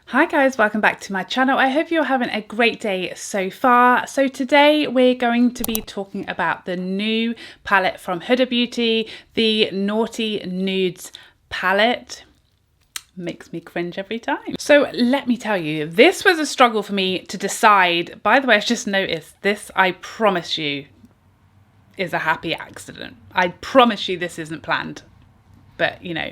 Hi guys, welcome back to my channel. I hope you're having a great day so far. So today we're going to be talking about the new palette from Huda Beauty, the Naughty Nudes palette. Makes me cringe every time. So let me tell you, this was a struggle for me to decide. By the way, I just noticed this, I promise you, is a happy accident. I promise you this isn't planned, but you know,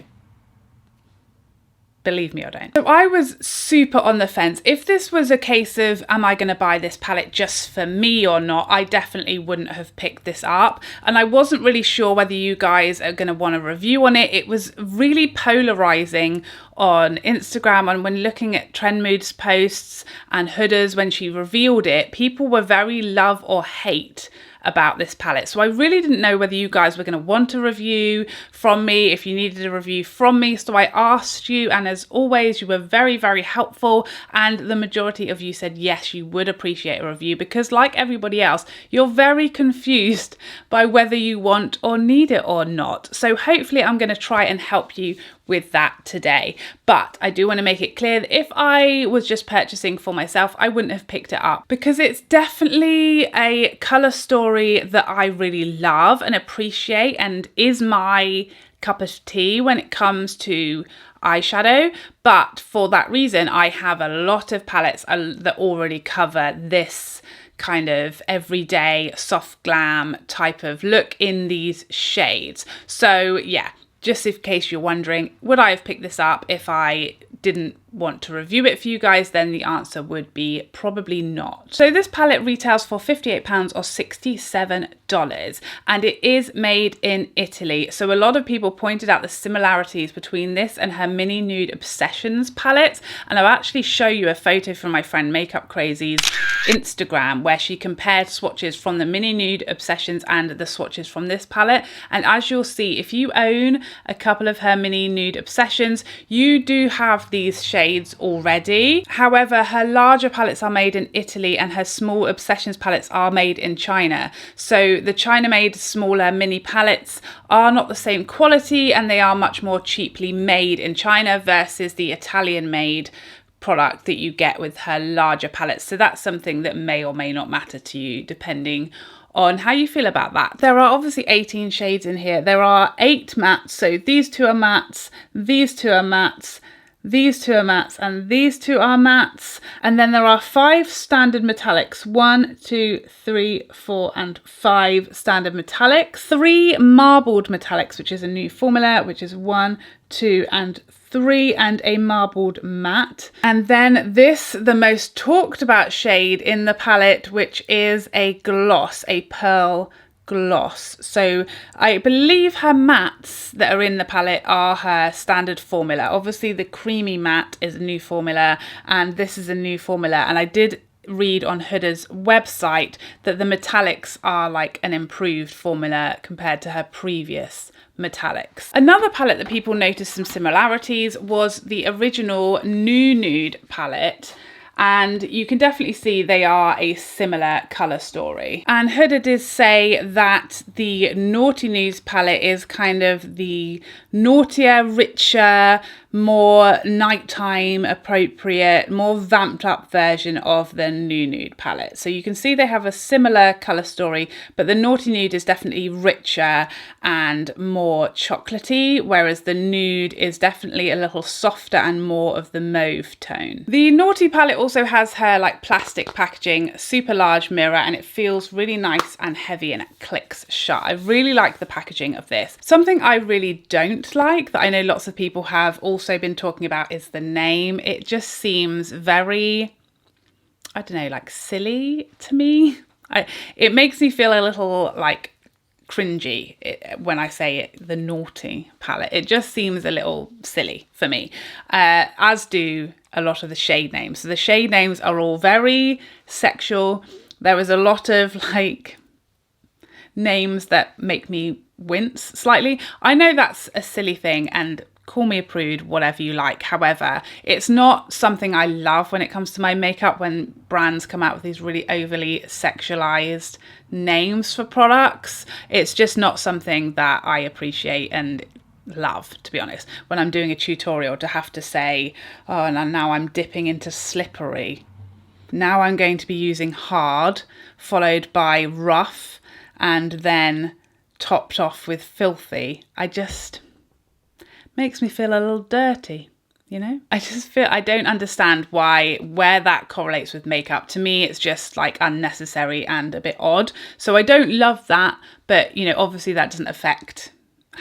believe me or don't. So I was super on the fence. If this was a case of, am I going to buy this palette just for me or not, I definitely wouldn't have picked this up. And I wasn't really sure whether you guys are going to want a review on it. It was really polarizing on Instagram, and when looking at Trend Mood's posts and Huda's when she revealed it, people were very love or hate about this palette. So I really didn't know whether you guys were going to want a review from me, if you needed a review from me. So I asked you, and as always, you were very, very helpful. And the majority of you said yes, you would appreciate a review, because like everybody else, you're very confused by whether you want or need it or not. So hopefully I'm going to try and help you with that today. But I do want to make it clear that if I was just purchasing for myself, I wouldn't have picked it up, because it's definitely a colour story that I really love and appreciate and is my cup of tea when it comes to eyeshadow. But for that reason, I have a lot of palettes that already cover this kind of everyday soft glam type of look in these shades. So yeah, just in case you're wondering, would I have picked this up if I didn't want to review it for you guys? Then the answer would be probably not. So this palette retails for £58 or $67, and it is made in Italy. So a lot of people pointed out the similarities between this and her Mini Nude Obsessions palette, and I'll actually show you a photo from my friend Makeup Crazy's Instagram where she compared swatches from the Mini Nude Obsessions and the swatches from this palette. And as you'll see, if you own a couple of her Mini Nude Obsessions, you do have these shades already. However, her larger palettes are made in Italy and her small Obsessions palettes are made in China. So the China-made smaller mini palettes are not the same quality, and they are much more cheaply made in China versus the Italian-made product that you get with her larger palettes. So that's something that may or may not matter to you depending on how you feel about that. There are obviously 18 shades in here. There are 8 mattes, so these two are mattes, these two are mattes, these two are mattes, and these two are mattes. And then there are 5 standard metallics, 1, 2, 3, 4, and 5 standard metallics. 3 marbled metallics, which is a new formula, which is 1, 2, and 3, and a marbled matte. And then this, the most talked about shade in the palette, which is a gloss, a pearl gloss. So I believe her mattes that are in the palette are her standard formula. Obviously the creamy matte is a new formula, and this is a new formula. And I did read on Huda's website that the metallics are like an improved formula compared to her previous metallics. Another palette that people noticed some similarities was the original Nude palette, and you can definitely see they are a similar colour story. And Huda did say that the Naughty Nudes palette is kind of the naughtier, richer, more nighttime appropriate, more vamped up version of the Nude palette. So you can see they have a similar colour story, but the Naughty Nude is definitely richer and more chocolatey, whereas the Nude is definitely a little softer and more of the mauve tone. The Naughty palette also has her like plastic packaging, super large mirror, and it feels really nice and heavy and it clicks shut. I really like the packaging of this. Something I really don't like, that I know lots of people have also been talking about, is the name. It just seems very, I don't know, like silly to me. It makes me feel a little like cringy when I say it, the Naughty palette. It just seems a little silly for me, as do a lot of the shade names. So the shade names are all very sexual. There is a lot of like names that make me wince slightly. I know that's a silly thing, and call me a prude, whatever you like. However, it's not something I love when it comes to my makeup, when brands come out with these really overly sexualized names for products. It's just not something that I appreciate, and love, to be honest, when I'm doing a tutorial to have to say, oh, and now I'm dipping into slippery. Now I'm going to be using hard, followed by rough, and then topped off with filthy. Makes me feel a little dirty, you know? I don't understand where that correlates with makeup. To me, it's just like unnecessary and a bit odd. So I don't love that, but you know, obviously that doesn't affect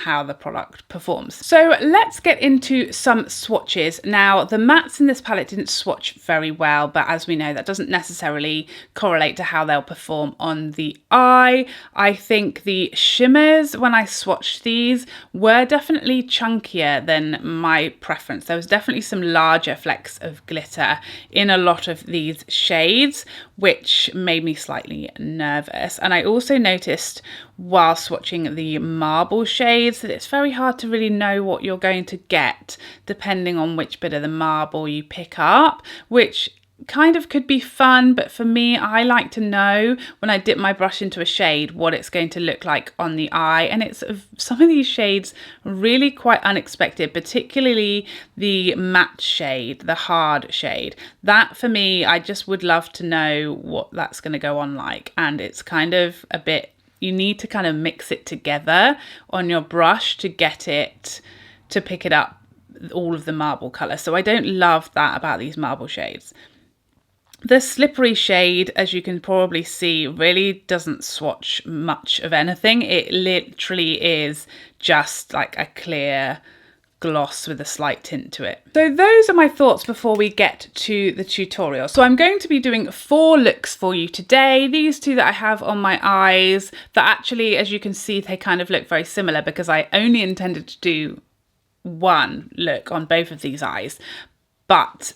how the product performs. So let's get into some swatches. Now, the mattes in this palette didn't swatch very well, but as we know, that doesn't necessarily correlate to how they'll perform on the eye. I think the shimmers, when I swatched these, were definitely chunkier than my preference. There was definitely some larger flecks of glitter in a lot of these shades, which made me slightly nervous. And I also noticed while swatching the marble shades that it's very hard to really know what you're going to get depending on which bit of the marble you pick up, which kind of could be fun, but for me, I like to know when I dip my brush into a shade what it's going to look like on the eye. And it's some of these shades really quite unexpected, particularly the matte shade, the hard shade. That for me, I just would love to know what that's going to go on like. And it's kind of a bit, you need to kind of mix it together on your brush to get it to pick it up, all of the marble colour. So I don't love that about these marble shades. The slippery shade, as you can probably see, really doesn't swatch much of anything. It literally is just like a clear gloss with a slight tint to it. So those are my thoughts before we get to the tutorial. So I'm going to be doing 4 looks for you today. These 2 that I have on my eyes, that actually, as you can see, they kind of look very similar because I only intended to do 1 look on both of these eyes, but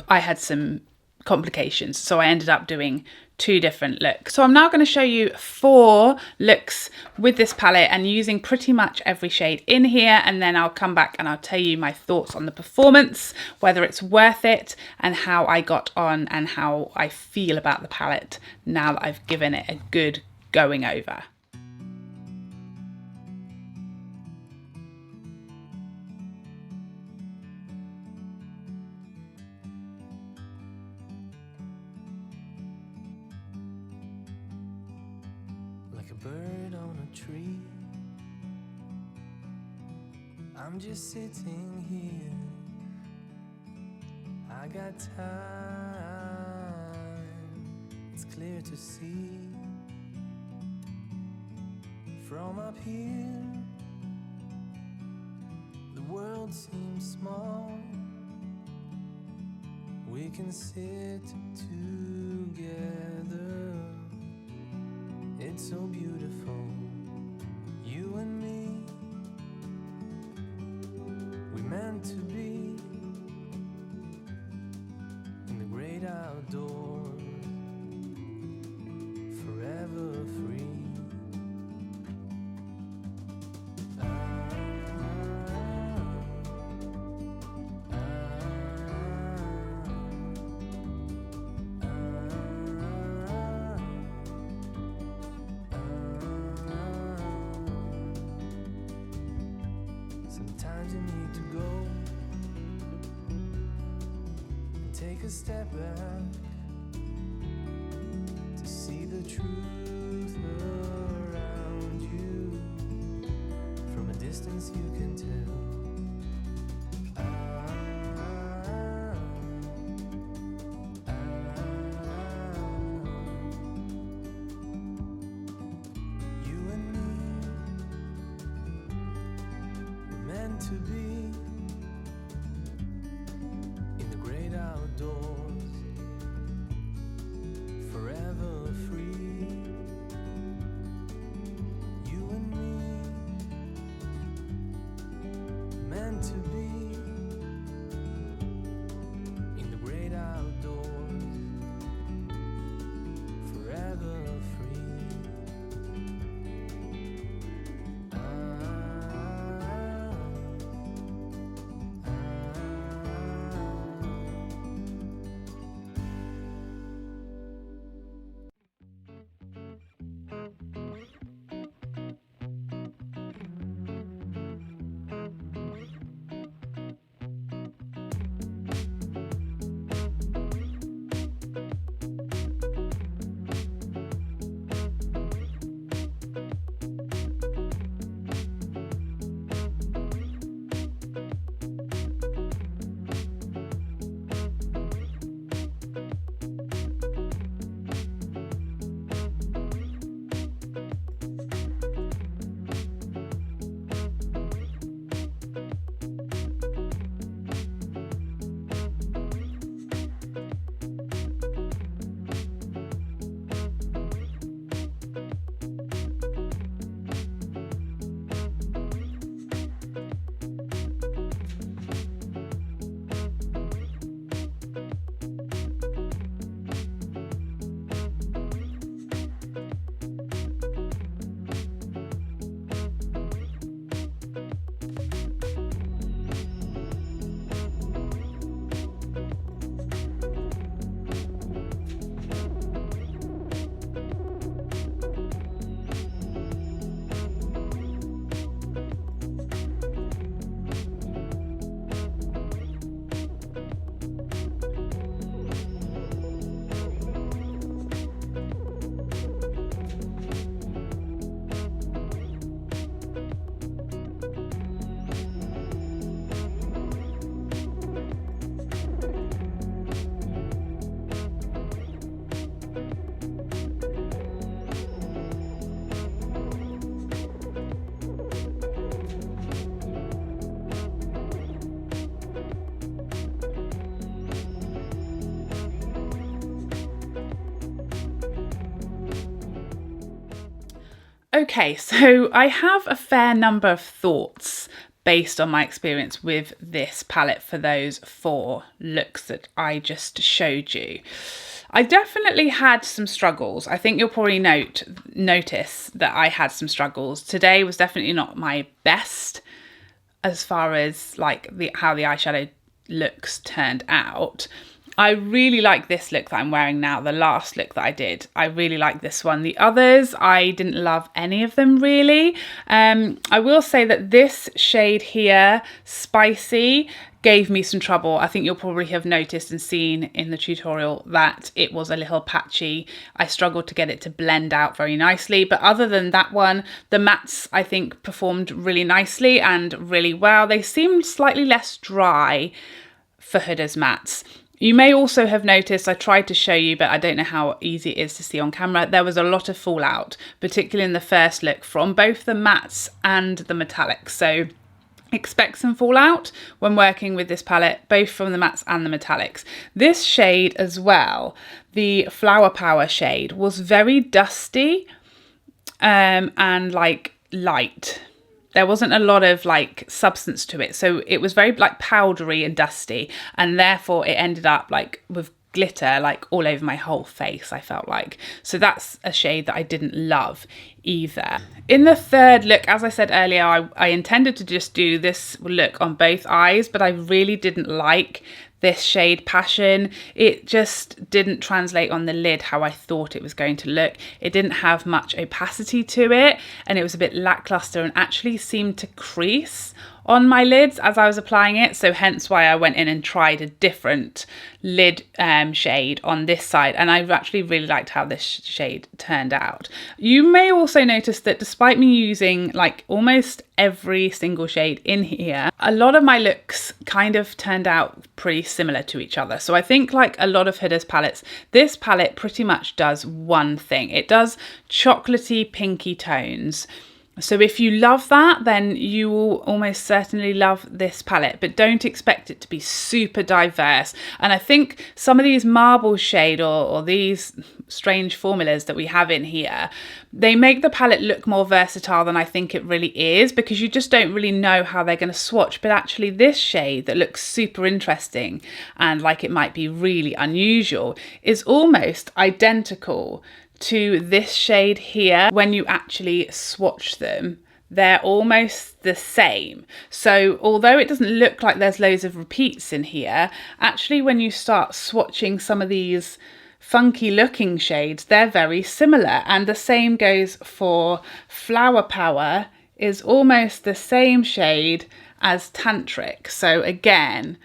I had some complications, so I ended up doing 2 different looks. So I'm now going to show you 4 looks with this palette and using pretty much every shade in here, and then I'll come back and I'll tell you my thoughts on the performance, whether it's worth it, and how I got on and how I feel about the palette now that I've given it a good going over. Bird on a tree, I'm just sitting here. I got time, it's clear to see. From up here, the world seems small. We can sit together. It's so beautiful, you and me. We meant to be in the great outdoors, forever free. Sometimes you need to go and take a step back to see the truth around you. From a distance you can tell. To be in the great outdoors, forever free. You and me, meant to be in the great outdoors, forever free. Okay, so I have a fair number of thoughts based on my experience with this palette for those 4 looks that I just showed you. I definitely had some struggles. I think you'll probably notice that I had some struggles. Today was definitely not my best as far as like how the eyeshadow looks turned out. I really like this look that I'm wearing now, the last look that I did. I really like this one. The others, I didn't love any of them really. I will say that this shade here, Spicy, gave me some trouble. I think you'll probably have noticed and seen in the tutorial that it was a little patchy. I struggled to get it to blend out very nicely, but other than that one, the mattes I think performed really nicely and really well. They seemed slightly less dry for Huda's mattes. You may also have noticed, I tried to show you, but I don't know how easy it is to see on camera, there was a lot of fallout, particularly in the first look from both the mattes and the metallics. So expect some fallout when working with this palette, both from the mattes and the metallics. This shade as well, the Flower Power shade, was very dusty and like light. There wasn't a lot of like substance to it. So it was very like powdery and dusty, and therefore it ended up like with glitter like all over my whole face, I felt like. So that's a shade that I didn't love either. In the third look, as I said earlier, I intended to just do this look on both eyes, but I really didn't like this shade Passion. It just didn't translate on the lid how I thought it was going to look. It didn't have much opacity to it, and it was a bit lackluster and actually seemed to crease on my lids as I was applying it, so hence why I went in and tried a different lid shade on this side, and I actually really liked how this shade turned out. You may also notice that despite me using like almost every single shade in here, a lot of my looks kind of turned out pretty similar to each other. So I think like a lot of Huda's palettes, this palette pretty much does one thing. It does chocolatey pinky tones. So if you love that, then you will almost certainly love this palette, but don't expect it to be super diverse. And I think some of these marble shade or these strange formulas that we have in here, they make the palette look more versatile than I think it really is, because you just don't really know how they're going to swatch. But actually this shade that looks super interesting and like it might be really unusual is almost identical to this shade here. When you actually swatch them, they're almost the same. So although it doesn't look like there's loads of repeats in here, actually when you start swatching some of these funky looking shades, they're very similar. And the same goes for Flower Power, is almost the same shade as Tantric. So again,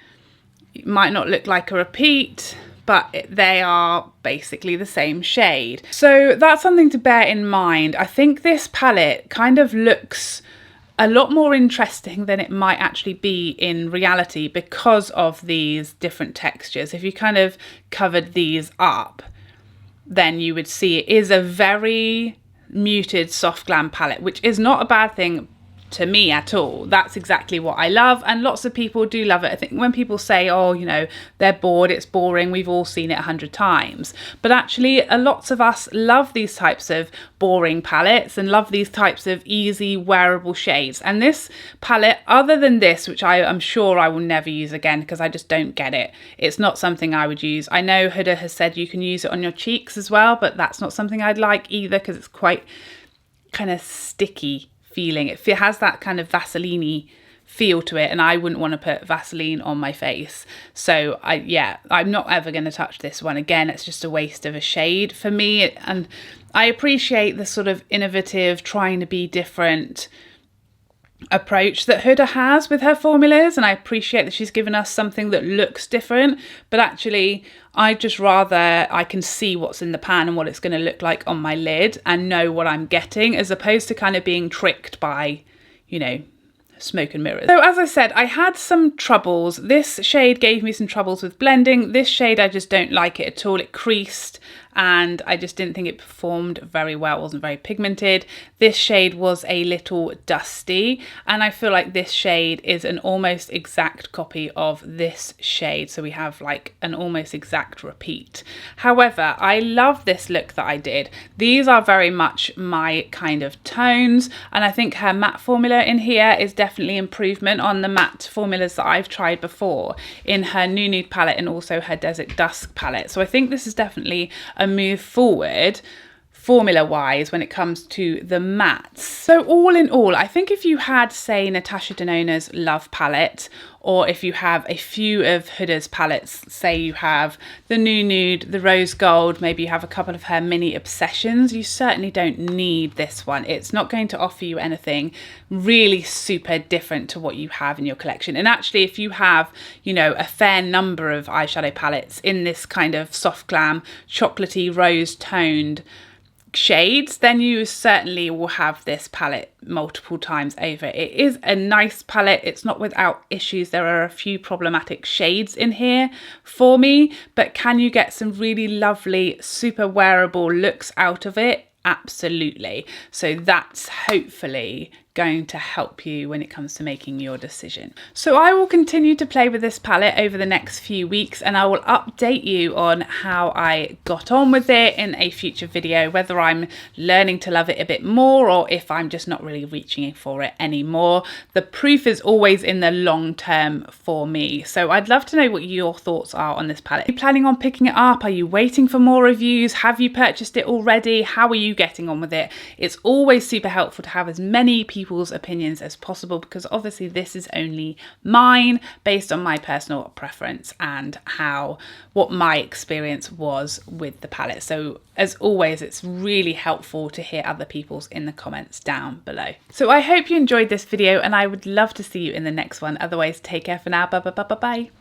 it might not look like a repeat, but they are basically the same shade. So that's something to bear in mind. I think this palette kind of looks a lot more interesting than it might actually be in reality because of these different textures. If you kind of covered these up, then you would see it is a very muted soft glam palette, which is not a bad thing to me at all. That's exactly what I love, and lots of people do love it. I think when people say, oh, you know, they're bored, it's boring, we've all seen it 100 times. But actually, lots of us love these types of boring palettes and love these types of easy wearable shades. And this palette, other than this, which I'm sure I will never use again because I just don't get it, it's not something I would use. I know Huda has said you can use it on your cheeks as well, but that's not something I'd like either because it's quite kind of sticky feeling. It has that kind of Vaseline-y feel to it, and I wouldn't want to put Vaseline on my face. So I'm not ever going to touch this one again. It's just a waste of a shade for me. And I appreciate the sort of innovative, trying to be different approach that Huda has with her formulas, and I appreciate that she's given us something that looks different, but actually I just rather I can see what's in the pan and what it's going to look like on my lid and know what I'm getting, as opposed to kind of being tricked by, you know, smoke and mirrors. So as I said, I had some troubles. This shade gave me some troubles with blending. This shade, I just don't like it at all. It creased and I just didn't think it performed very well. It wasn't very pigmented. This shade was a little dusty, and I feel like this shade is an almost exact copy of this shade, so we have like an almost exact repeat. However, I love this look that I did. These are very much my kind of tones, and I think her matte formula in here is definitely improvement on the matte formulas that I've tried before in her Nude palette and also her Desert Dusk palette. So I think this is definitely a move forward formula wise when it comes to the mattes. So all in all, I think if you had, say, Natasha Denona's Love palette, or if you have a few of Huda's palettes, say you have the Nude, the Rose Gold, maybe you have a couple of her mini Obsessions, you certainly don't need this one. It's not going to offer you anything really super different to what you have in your collection. And actually, if you have, you know, a fair number of eyeshadow palettes in this kind of soft glam, chocolatey, rose toned shades, then you certainly will have this palette multiple times over. It is a nice palette. It's not without issues. There are a few problematic shades in here for me, but can you get some really lovely, super wearable looks out of it? Absolutely. So that's hopefully going to help you when it comes to making your decision. So I will continue to play with this palette over the next few weeks, and I will update you on how I got on with it in a future video, whether I'm learning to love it a bit more or if I'm just not really reaching for it anymore. The proof is always in the long term for me. So I'd love to know what your thoughts are on this palette. Are you planning on picking it up? Are you waiting for more reviews? Have you purchased it already? How are you getting on with it? It's always super helpful to have as many people's opinions as possible, because obviously this is only mine based on my personal preference and what my experience was with the palette. So as always, it's really helpful to hear other people's in the comments down below. So I hope you enjoyed this video, and I would love to see you in the next one. Otherwise, take care for now. Bye bye bye bye bye.